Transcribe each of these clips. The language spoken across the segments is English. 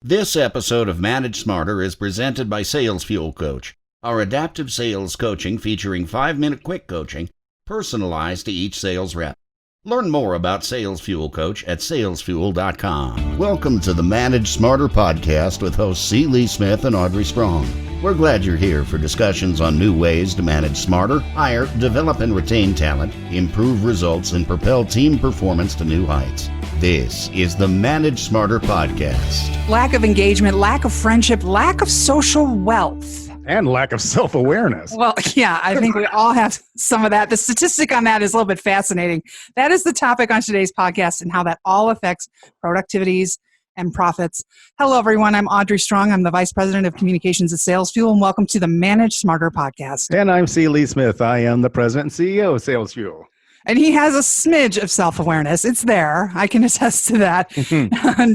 This episode of Manage Smarter is presented by Sales Fuel Coach, our adaptive sales coaching featuring 5-minute quick coaching personalized to each sales rep. Learn more about Sales Fuel Coach at salesfuel.com. Welcome to the Manage Smarter podcast with hosts C. Lee Smith and Audrey Strong. We're glad you're here for discussions on new ways to manage smarter, hire, develop and retain talent, improve results, and propel team performance to new heights. This is the Manage Smarter podcast. Lack of engagement, lack of friendship, lack of social wealth. And lack of self-awareness. Well, yeah, I think we all have some of that. The statistic on that is a little bit fascinating. That is the topic on today's podcast and how that all affects productivities and profits. Hello, everyone. I'm Audrey Strong. I'm the Vice President of Communications at Sales Fuel, and welcome to the Manage Smarter podcast. And I'm C. Lee Smith. I am the President and CEO of Sales Fuel. And he has a smidge of self-awareness. It's there. I can attest to that.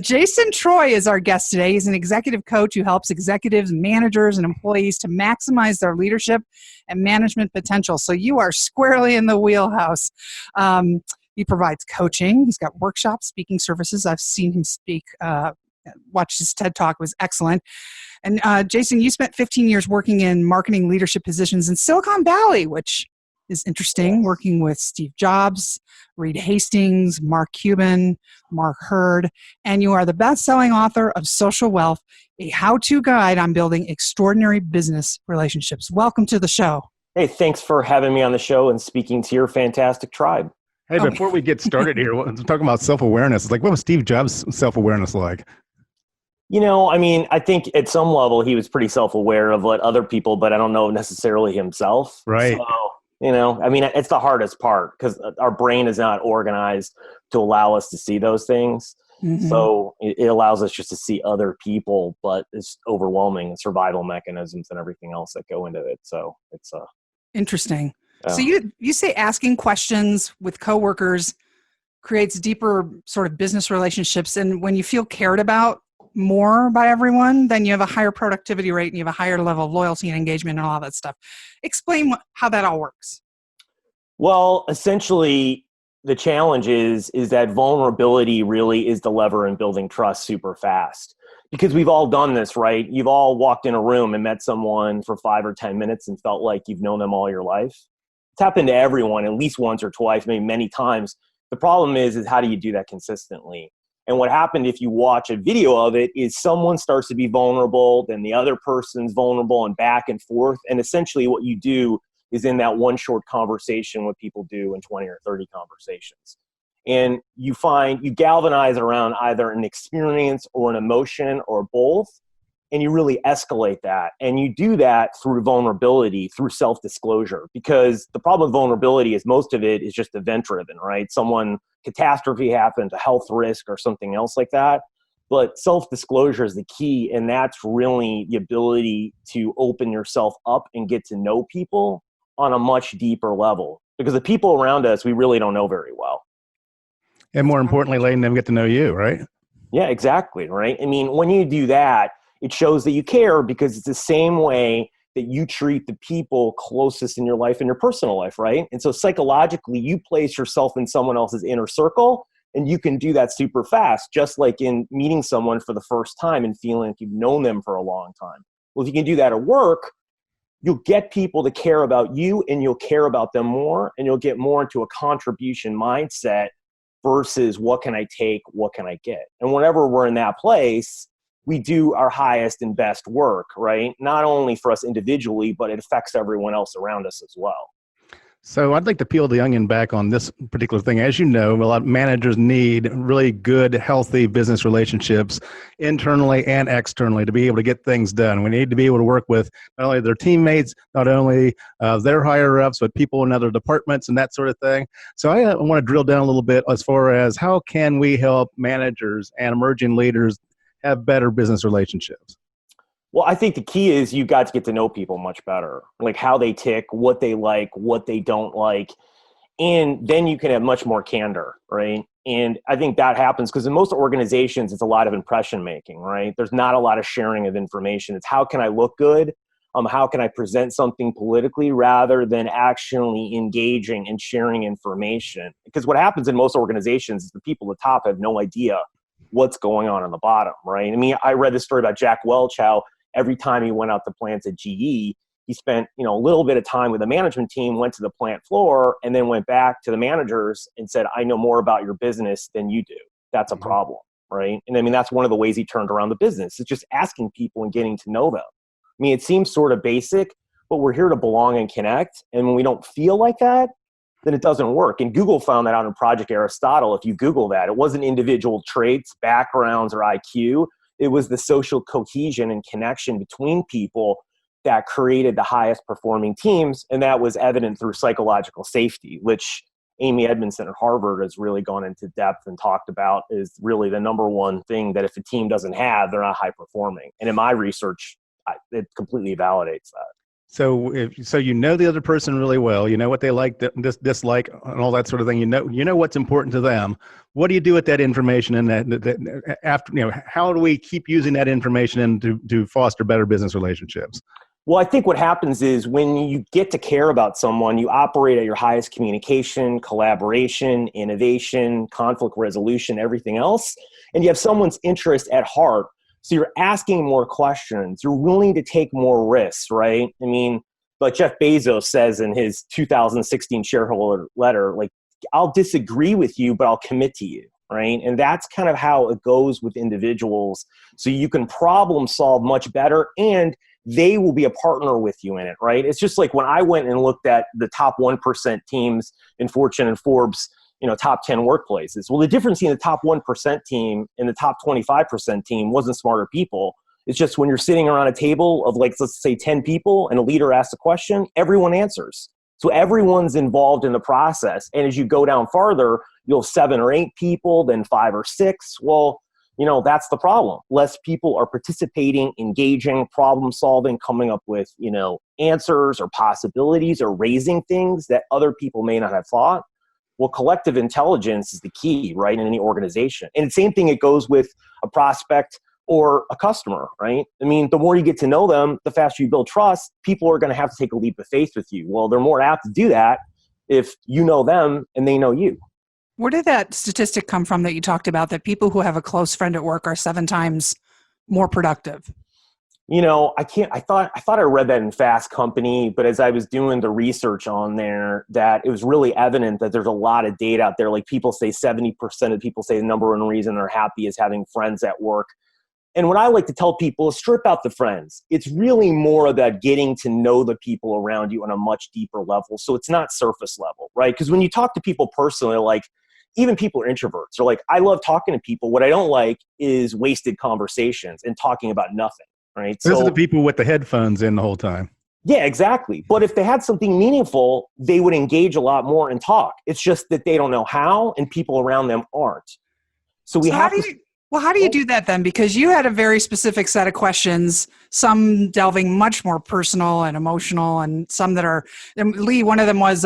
Jason Treu is our guest today. He's an executive coach who helps executives, managers, and employees to maximize their leadership and management potential. So you are squarely in the wheelhouse. He provides coaching. He's got workshops, speaking services. I've seen him speak. Watched his TED Talk. It was excellent. And Jason, you spent 15 years working in marketing leadership positions in Silicon Valley, which is interesting, working with Steve Jobs, Reed Hastings, Mark Cuban, Mark Hurd, and you are the best-selling author of Social Wealth, a how-to guide on building extraordinary business relationships. Welcome to the show. Hey, thanks for having me on the show and speaking to your fantastic tribe. Hey, before we get started here, I'm talking about self-awareness. Like, what was Steve Jobs' self-awareness like? You know, I mean, I think at some level he was pretty self-aware of what other people, but I don't know necessarily himself. Right. So, you know, I mean, it's the hardest part because our brain is not organized to allow us to see those things. Mm-hmm. So it allows us just to see other people, but it's overwhelming survival mechanisms and everything else that go into it. So it's interesting. So you say asking questions with coworkers creates deeper sort of business relationships. And when you feel cared about more by everyone, then you have a higher productivity rate and you have a higher level of loyalty and engagement and all that stuff. Explain how that all works. Well, essentially, the challenge is that vulnerability really is the lever in building trust super fast. Because we've all done this, right? You've all walked in a room and met someone for 5 or 10 minutes and felt like you've known them all your life. It's happened to everyone at least once or twice, maybe many times. The problem is how do you do that consistently? And what happened if you watch a video of it is someone starts to be vulnerable, then the other person's vulnerable and back and forth. And essentially what you do is in that one short conversation what people do in 20 or 30 conversations. And you find you galvanize around either an experience or an emotion or both, and you really escalate that. And you do that through vulnerability, through self-disclosure, because the problem with vulnerability is most of it is just event-driven, right? Catastrophe happened, a health risk or something else like that. But self-disclosure is the key, and that's really the ability to open yourself up and get to know people on a much deeper level. Because the people around us, we really don't know very well. And more importantly, letting them get to know you, right? Yeah, exactly, right? I mean, when you do that, it shows that you care because it's the same way that you treat the people closest in your life, in your personal life, right? And so psychologically, you place yourself in someone else's inner circle, and you can do that super fast, just like in meeting someone for the first time and feeling like you've known them for a long time. Well, if you can do that at work, you'll get people to care about you, and you'll care about them more, and you'll get more into a contribution mindset versus what can I take, what can I get? And whenever we're in that place, we do our highest and best work, right? Not only for us individually, but it affects everyone else around us as well. So I'd like to peel the onion back on this particular thing. As you know, a lot of managers need really good, healthy business relationships internally and externally to be able to get things done. We need to be able to work with not only their teammates, not only their higher-ups, but people in other departments and that sort of thing. So I want to drill down a little bit as far as how can we help managers and emerging leaders have better business relationships? Well, I think the key is you got to get to know people much better, like how they tick, what they like, what they don't like. And then you can have much more candor, right? And I think that happens because in most organizations, it's a lot of impression making, right? There's not a lot of sharing of information. It's how can I look good? How can I present something politically rather than actually engaging and sharing information? Because what happens in most organizations is the people at the top have no idea what's going on the bottom, right? I mean, I read the story about Jack Welch, how every time he went out to plants at GE, he spent, a little bit of time with the management team, went to the plant floor, and then went back to the managers and said, I know more about your business than you do. That's a problem, right? And I mean, that's one of the ways he turned around the business. It's just asking people and getting to know them. I mean, it seems sort of basic, but we're here to belong and connect. And when we don't feel like that, then it doesn't work. And Google found that out in Project Aristotle. If you Google that, it wasn't individual traits, backgrounds, or IQ. It was the social cohesion and connection between people that created the highest performing teams. And that was evident through psychological safety, which Amy Edmondson at Harvard has really gone into depth and talked about is really the number one thing that if a team doesn't have, they're not high performing. And in my research, it completely validates that. So you know the other person really well, you know what they like, dislike, and all that sort of thing. You know what's important to them. What do you do with that information? And that after, how do we keep using that information to foster better business relationships? Well, I think what happens is when you get to care about someone, you operate at your highest communication, collaboration, innovation, conflict resolution, everything else, and you have someone's interest at heart. So you're asking more questions. You're willing to take more risks, right? I mean, like Jeff Bezos says in his 2016 shareholder letter, like, I'll disagree with you, but I'll commit to you, right? And that's kind of how it goes with individuals. So you can problem solve much better, and they will be a partner with you in it, right? It's just like when I went and looked at the top 1% teams in Fortune and Forbes, top 10 workplaces. Well, the difference in the top 1% team and the top 25% team wasn't smarter people. It's just when you're sitting around a table of let's say 10 people and a leader asks a question, everyone answers. So everyone's involved in the process. And as you go down farther, you'll have 7 or 8 people, then 5 or 6. Well, that's the problem. Less people are participating, engaging, problem solving, coming up with, answers or possibilities or raising things that other people may not have thought. Well, collective intelligence is the key, right, in any organization. And the same thing, it goes with a prospect or a customer, right? I mean, the more you get to know them, the faster you build trust, people are going to have to take a leap of faith with you. Well, they're more apt to do that if you know them and they know you. Where did that statistic come from that you talked about, that people who have a close friend at work are 7 times more productive? I thought I read that in Fast Company, but as I was doing the research on there, that it was really evident that there's a lot of data out there. Like people say 70% of people say the number one reason they're happy is having friends at work. And what I like to tell people is strip out the friends. It's really more about getting to know the people around you on a much deeper level. So it's not surface level, right? Because when you talk to people personally, like even people are introverts, or like, I love talking to people. What I don't like is wasted conversations and talking about nothing. Right. Those are the people with the headphones in the whole time. Yeah, exactly. But if they had something meaningful, they would engage a lot more and talk. It's just that they don't know how, and people around them aren't. So how do you do that then? Because you had a very specific set of questions, some delving much more personal and emotional, and some that are, and Lee, one of them was,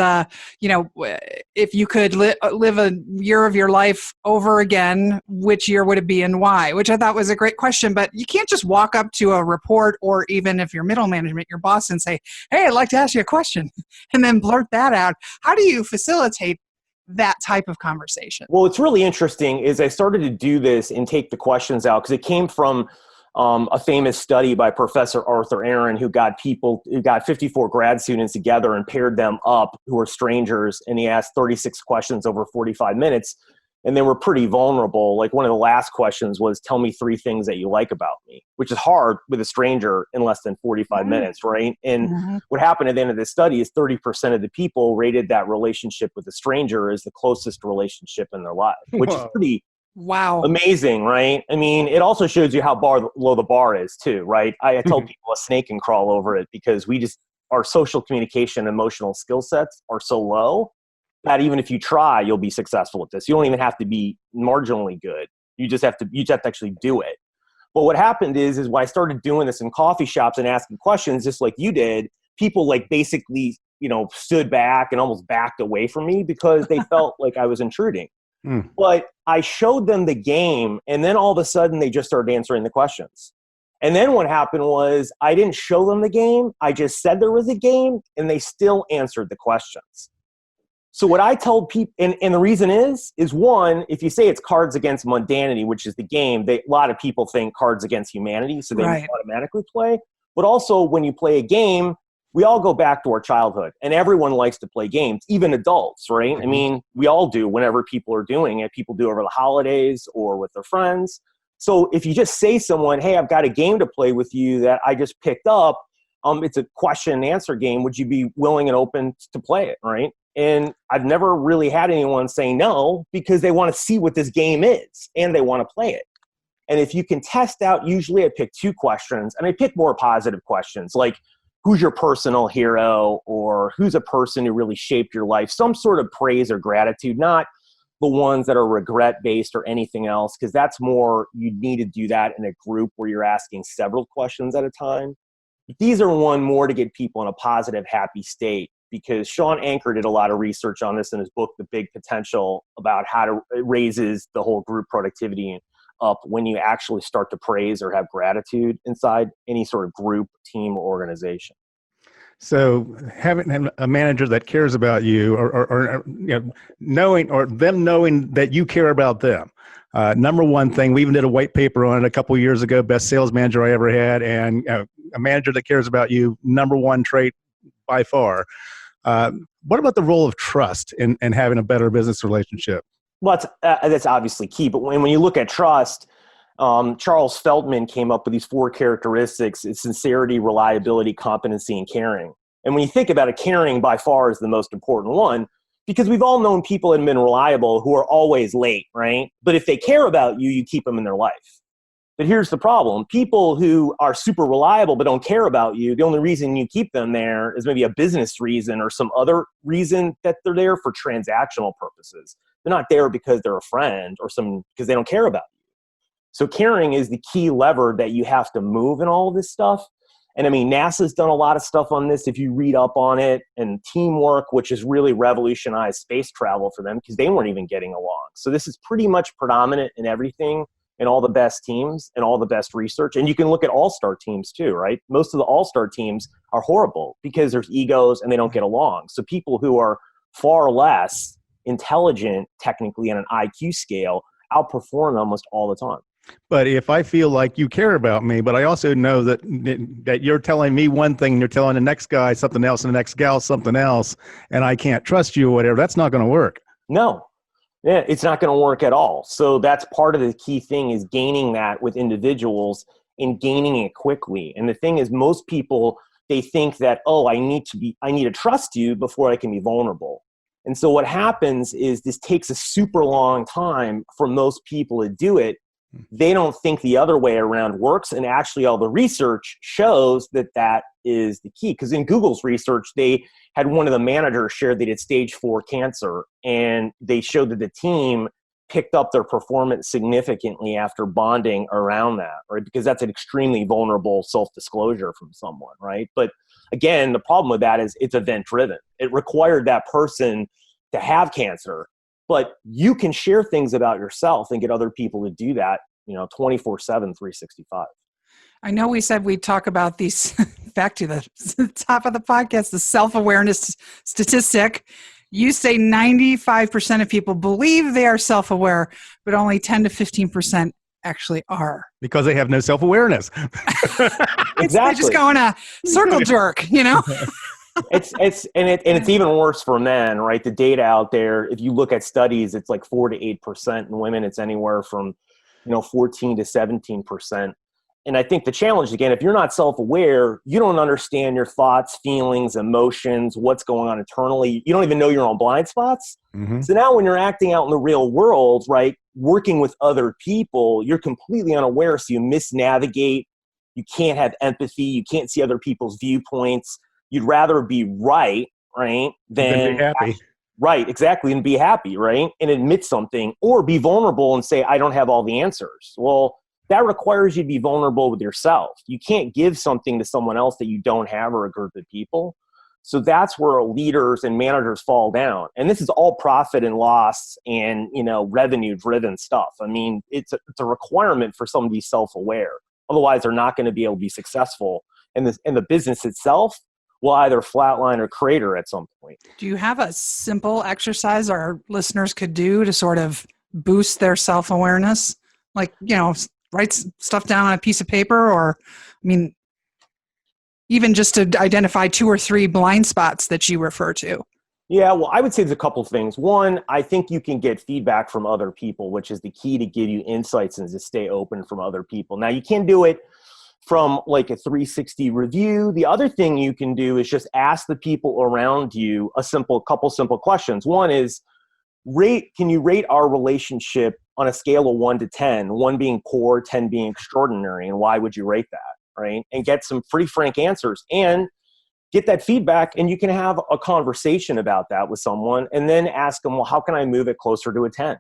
if you could live a year of your life over again, which year would it be and why? Which I thought was a great question, but you can't just walk up to a report, or even if you're middle management, your boss, and say, hey, I'd like to ask you a question, and then blurt that out. How do you facilitate that type of conversation? Well, it's really interesting is I started to do this and take the questions out because it came from a famous study by Professor Arthur Aaron, who got 54 grad students together and paired them up who were strangers. And he asked 36 questions over 45 minutes. And they were pretty vulnerable. Like one of the last questions was, tell me 3 things that you like about me, which is hard with a stranger in less than 45 minutes, right? And what happened at the end of this study is 30% of the people rated that relationship with a stranger as the closest relationship in their life, which is pretty amazing, right? I mean, it also shows you how low the bar is too, right? I tell people a snake can crawl over it because our social communication, emotional skill sets are so low that even if you try, you'll be successful at this. You don't even have to be marginally good. You just have to actually do it. But what happened is when I started doing this in coffee shops and asking questions, just like you did, people basically, stood back and almost backed away from me because they felt like I was intruding. But I showed them the game, and then all of a sudden they just started answering the questions. And then what happened was I didn't show them the game. I just said there was a game, and they still answered the questions. So what I tell people, and the reason is one, if you say it's Cards Against Mundanity, which is the game, a lot of people think Cards Against Humanity, so they automatically play. But also when you play a game, we all go back to our childhood, and everyone likes to play games, even adults, right? Mm-hmm. I mean, we all do whenever people are doing it. People do over the holidays or with their friends. So if you just say someone, hey, I've got a game to play with you that I just picked up, it's a question and answer game. Would you be willing and open to play it, right? And I've never really had anyone say no, because they want to see what this game is and they want to play it. And if you can test out, usually I pick 2 questions, and I pick more positive questions, like who's your personal hero, or who's a person who really shaped your life, some sort of praise or gratitude, not the ones that are regret based or anything else, because that's more, you need to do that in a group where you're asking several questions at a time. These are one more to get people in a positive, happy state, because Sean Anker did a lot of research on this in his book, The Big Potential, about how it raises the whole group productivity up when you actually start to praise or have gratitude inside any sort of group, team, or organization. So having a manager that cares about you, or knowing that you care about them. Number one thing, we even did a white paper on it a couple of years ago, best sales manager I ever had, and a manager that cares about you, number one trait by far. What about the role of trust in having a better business relationship? Well, that's obviously key. But when you look at trust, Charles Feldman came up with these 4 characteristics: it's sincerity, reliability, competency, and caring. And when you think about it, caring by far is the most important one, because we've all known people that have been reliable who are always late, right? But if they care about you, you keep them in their life. But here's the problem. People who are super reliable but don't care about you, the only reason you keep them there is maybe a business reason or some other reason that they're there for transactional purposes. They're not there because they're a friend or because they don't care about you. So caring is the key lever that you have to move in all of this stuff. And I mean, NASA's done a lot of stuff on this if you read up on it, and teamwork, which has really revolutionized space travel for them because they weren't even getting along. So this is pretty much predominant in everything, in all the best teams and all the best research. And you can look at all-star teams too, right? Most of the all-star teams are horrible because there's egos and they don't get along. So people who are far less intelligent technically on an IQ scale outperform almost all the time. But if I feel like you care about me, but I also know that you're telling me one thing and you're telling the next guy something else and the next gal something else, and I can't trust you or whatever, that's not going to work. No. Yeah, it's not going to work at all. So that's part of the key thing, is gaining that with individuals and gaining it quickly. And the thing is, most people, they think that, oh, I need to trust you before I can be vulnerable. And so what happens is this takes a super long time for most people to do it. They don't think the other way around works. And actually all the research shows that that is the key. Because in Google's research, they had one of the managers share they did stage 4 cancer. And they showed that the team picked up their performance significantly after bonding around that, right? Because that's an extremely vulnerable self-disclosure from someone, right? But again, the problem with that is it's event-driven. It required that person to have cancer. But you can share things about yourself and get other people to do that, 24/7, 365. I know we said we'd talk about these, back to the top of the podcast, the self-awareness statistic. You say 95% of people believe they are self-aware, but only 10 to 15% actually are. Because they have no self-awareness. Exactly. They just go in a circle jerk, It's even worse for men, right? The data out there, if you look at studies, it's like 4 to 8%. In women, it's anywhere from 14 to 17%. And I think the challenge, again, if you're not self-aware, you don't understand your thoughts, feelings, emotions, what's going on internally. You don't even know your own blind spots. Mm-hmm. So now when you're acting out in the real world, right, working with other people, you're completely unaware. So you misnavigate. You can't have empathy. You can't see other people's viewpoints. You'd rather be right, than be happy. Right, exactly, and be happy, right? And admit something, or be vulnerable and say, I don't have all the answers. Well, that requires you to be vulnerable with yourself. You can't give something to someone else that you don't have, or a group of people. So that's where leaders and managers fall down. And this is all profit and loss and, revenue-driven stuff. I mean, it's a requirement for someone to be self-aware. Otherwise, they're not going to be able to be successful. And the business itself will either flatline or crater at some point. Do you have a simple exercise our listeners could do to sort of boost their self-awareness? Like, write stuff down on a piece of paper, or, even just to identify 2 or 3 blind spots that you refer to. Yeah, well, I would say there's a couple things. One, I think you can get feedback from other people, which is the key to give you insights and to stay open from other people. Now, you can't do it from like a 360 review. The other thing you can do is just ask the people around you a couple simple questions. One is, can you rate our relationship on a scale of 1 to 10, 1 being poor, 10 being extraordinary, and why would you rate that, right? And get some pretty frank answers and get that feedback, and you can have a conversation about that with someone and then ask them, well, how can I move it closer to a 10?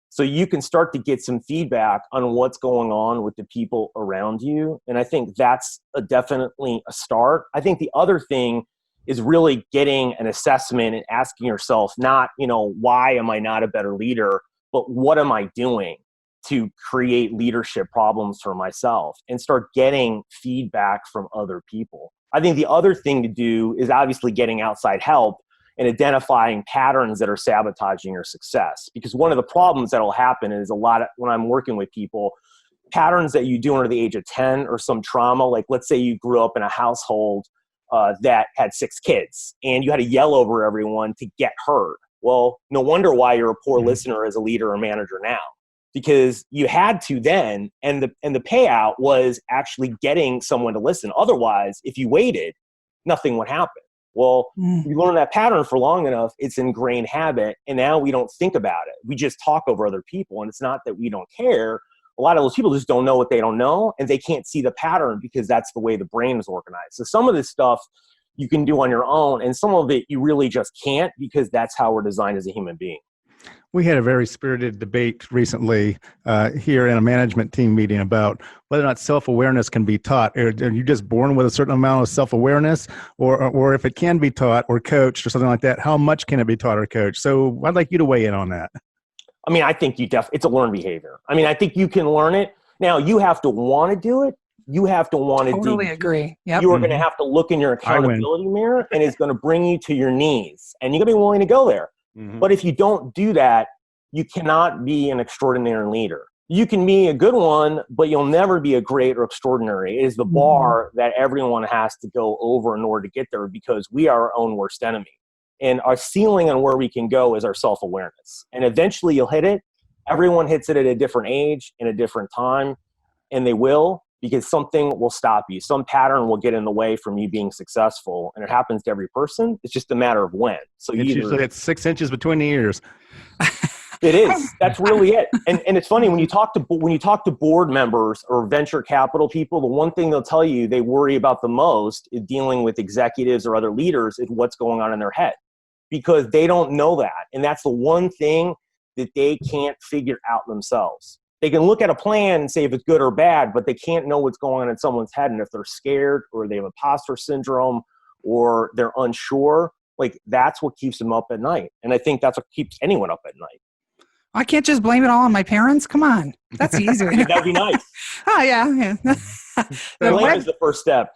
So you can start to get some feedback on what's going on with the people around you. And I think that's definitely a start. I think the other thing is really getting an assessment and asking yourself, not, why am I not a better leader, but what am I doing to create leadership problems for myself, and start getting feedback from other people. I think the other thing to do is obviously getting outside help and identifying patterns that are sabotaging your success. Because one of the problems that will happen is when I'm working with people, patterns that you do under the age of 10 or some trauma, like let's say you grew up in a household that had 6 kids and you had to yell over everyone to get heard. Well, no wonder why you're a poor listener as a leader or manager now, because you had to then, and the payout was actually getting someone to listen. Otherwise, if you waited, nothing would happen. Well, you learn that pattern for long enough, it's ingrained habit, and now we don't think about it. We just talk over other people, and it's not that we don't care. A lot of those people just don't know what they don't know, and they can't see the pattern because that's the way the brain is organized. So some of this stuff you can do on your own, and some of it you really just can't, because that's how we're designed as a human being. We had a very spirited debate recently here in a management team meeting about whether or not self-awareness can be taught. Are you just born with a certain amount of self-awareness, or if it can be taught or coached or something like that, how much can it be taught or coached? So I'd like you to weigh in on that. I think it's a learned behavior. I think you can learn it. Now, you have to want to do it. You have to want to totally agree. Yep. You are going to have to look in your accountability mirror, and it's going to bring you to your knees, and you're going to be willing to go there. Mm-hmm. But if you don't do that, you cannot be an extraordinary leader. You can be a good one, but you'll never be a great or extraordinary. It is the bar that everyone has to go over in order to get there, because we are our own worst enemy. And our ceiling on where we can go is our self-awareness. And eventually you'll hit it. Everyone hits it at a different age, in a different time, and they will, because something will stop you. Some pattern will get in the way from you being successful, and it happens to every person. It's just a matter of when. So usually it's 6 inches between the ears. It is. That's really it. And it's funny when you talk to board members or venture capital people, the one thing they'll tell you they worry about the most is dealing with executives or other leaders is what's going on in their head, because they don't know that. And that's the one thing that they can't figure out themselves. They can look at a plan and say if it's good or bad, but they can't know what's going on in someone's head. And if they're scared, or they have imposter syndrome, or they're unsure, like that's what keeps them up at night. And I think that's what keeps anyone up at night. I can't just blame it all on my parents. Come on. That's easy. That'd be nice. Oh, yeah. Blame is the first step.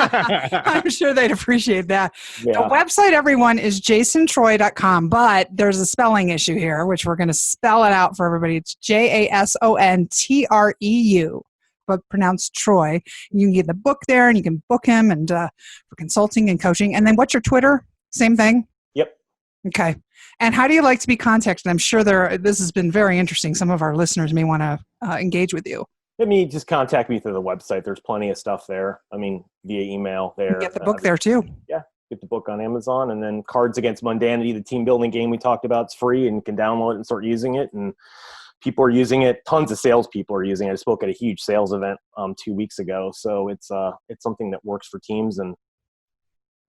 I'm sure they'd appreciate that. Yeah. The website, everyone, is jasontreu.com, but there's a spelling issue here, which we're going to spell it out for everybody. It's JASONTREU, but pronounced Troy. You can get the book there, and you can book him and for consulting and coaching. And then what's your Twitter? Same thing? Yep. Okay. And how do you like to be contacted? I'm sure this has been very interesting. Some of our listeners may want to engage with you. Just contact me through the website. There's plenty of stuff there. Via email there. You get the book there too. Yeah. Get the book on Amazon. And then Cards Against Mundanity, the team building game we talked about, is free, and you can download it and start using it. And people are using it. Tons of salespeople are using it. I spoke at a huge sales event 2 weeks ago. So it's something that works for teams and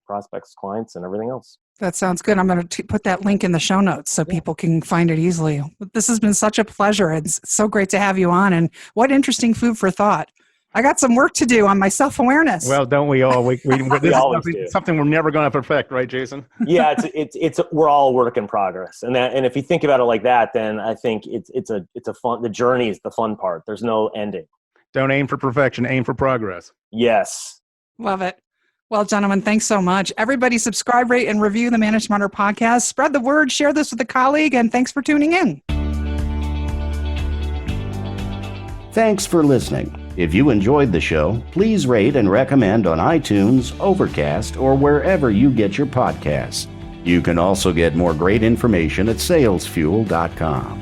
prospects, clients, and everything else. That sounds good. I'm going to put that link in the show notes so people can find it easily. This has been such a pleasure. It's so great to have you on, and what interesting food for thought. I got some work to do on my self-awareness. Well, don't we all? This we is something we're never going to perfect, right, Jason? Yeah, it's we're all a work in progress, and if you think about it like that, then I think it's a fun. The journey is the fun part. There's no ending. Don't aim for perfection. Aim for progress. Yes. Love it. Well, gentlemen, thanks so much. Everybody subscribe, rate, and review the Manage Smarter podcast. Spread the word, share this with a colleague, and thanks for tuning in. Thanks for listening. If you enjoyed the show, please rate and recommend on iTunes, Overcast, or wherever you get your podcasts. You can also get more great information at salesfuel.com.